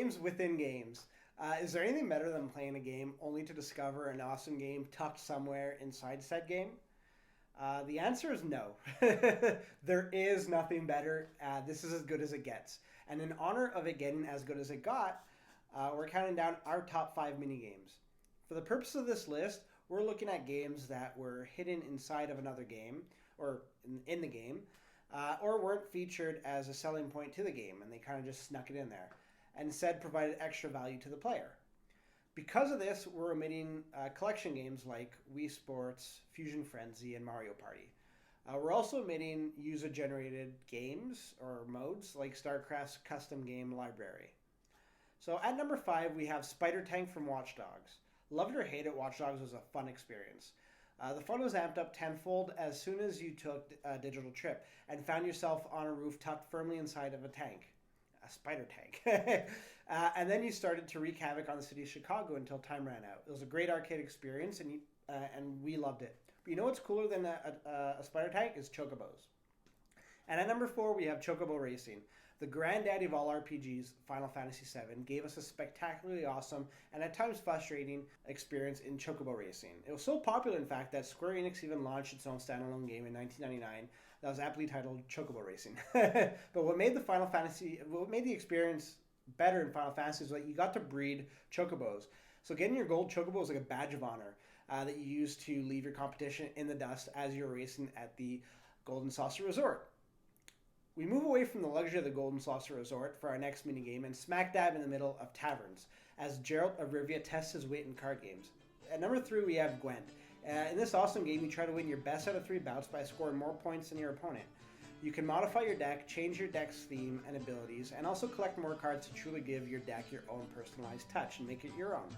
Games within games. Is there anything better than playing a game only to discover an awesome game tucked somewhere inside said game? The answer is no. There is nothing better. This is as good as it gets. And in honor of it getting as good as it got, we're counting down our top 5 mini games. For the purpose of this list, we're looking at games that were hidden inside of another game or in the game, or weren't featured as a selling point to the game, and they kind of just snuck it in there, and instead provided extra value to the player. Because of this, we're omitting collection games like Wii Sports, Fusion Frenzy, and Mario Party. We're also omitting user-generated games or modes like StarCraft's custom game library. So at number 5, we have Spider Tank from Watch Dogs. Love it or hate it, Watch Dogs was a fun experience. The fun was amped up tenfold as soon as you took a digital trip and found yourself on a roof tucked firmly inside of a tank. A spider tank. And then you started to wreak havoc on the city of Chicago until time ran out. It was a great arcade experience, and we loved it. But you know what's cooler than a spider tank is Chocobos. And at number 4, we have Chocobo Racing. The granddaddy of all RPGs, Final Fantasy VII, gave us a spectacularly awesome and at times frustrating experience in Chocobo Racing. It was so popular, in fact, that Square Enix even launched its own standalone game in 1999 that was aptly titled Chocobo Racing. But what made the experience better in Final Fantasy is that you got to breed Chocobos. So getting your gold Chocobo was like a badge of honor that you used to leave your competition in the dust as you're racing at the Golden Saucer Resort. We move away from the luxury of the Golden Saucer Resort for our next minigame and smack dab in the middle of taverns as Geralt of Rivia tests his weight in card games. At number 3, we have Gwent. In this awesome game, you try to win your best out of 3 bouts by scoring more points than your opponent. You can modify your deck, change your deck's theme and abilities, and also collect more cards to truly give your deck your own personalized touch and make it your own.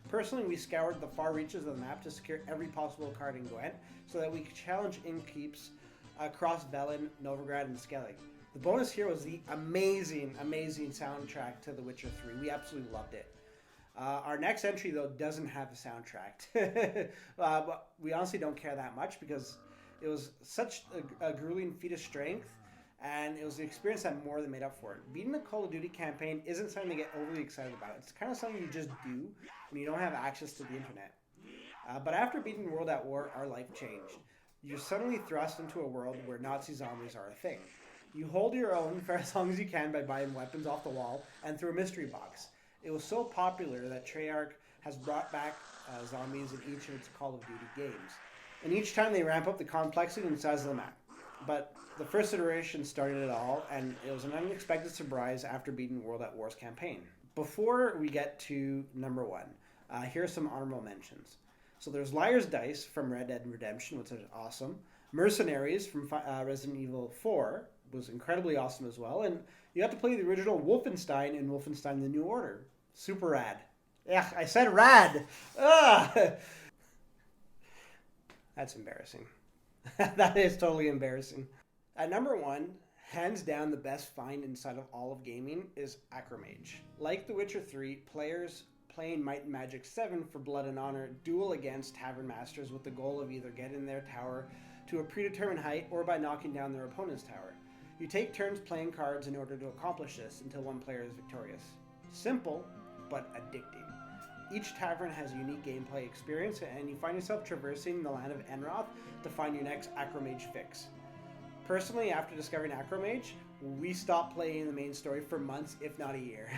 Personally, we scoured the far reaches of the map to secure every possible card in Gwent so that we could challenge innkeeps across Velen, Novigrad, and Skellig. The bonus here was the amazing soundtrack to The Witcher 3. We absolutely loved it. Our next entry, though, doesn't have a soundtrack. But we honestly don't care that much because it was such a grueling feat of strength, and it was an experience that more than made up for it. Beating the Call of Duty campaign isn't something to get overly excited about. It's kind of something you just do when you don't have access to the internet. But after beating World at War, our life changed. You're suddenly thrust into a world where Nazi zombies are a thing. You hold your own for as long as you can by buying weapons off the wall and through a mystery box. It was so popular that Treyarch has brought back zombies in each of its Call of Duty games. And each time they ramp up the complexity and size of the map. But the first iteration started it all, and it was an unexpected surprise after beating World at War's campaign. Before we get to number 1, here are some honorable mentions. So there's Liar's Dice from Red Dead Redemption, which is awesome. Mercenaries from Resident Evil 4 was incredibly awesome as well. And you got to play the original Wolfenstein in Wolfenstein The New Order. Super rad. Yeah, I said rad! Ugh! That's embarrassing. That is totally embarrassing. At number 1, hands down the best find inside of all of gaming is Acham Age. Like The Witcher 3, players playing Might and Magic 7 for Blood and Honor duel against Tavern Masters with the goal of either getting their tower to a predetermined height or by knocking down their opponent's tower. You take turns playing cards in order to accomplish this until one player is victorious. Simple, but addicting. Each tavern has a unique gameplay experience, and you find yourself traversing the land of Enroth to find your next Acham Age fix. Personally, after discovering Acham Age, we stopped playing the main story for months, if not a year.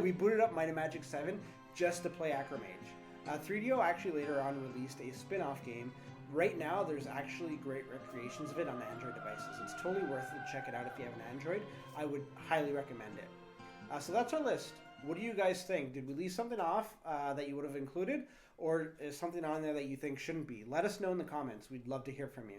We booted up Might and Magic 7 just to play Acham Age. 3DO actually later on released a spin-off game. Right now, there's actually great recreations of it on Android devices. It's totally worth it to check it out if you have an Android. I would highly recommend it. So that's our list. What do you guys think? Did we leave something off that you would have included? Or is something on there that you think shouldn't be? Let us know in the comments. We'd love to hear from you.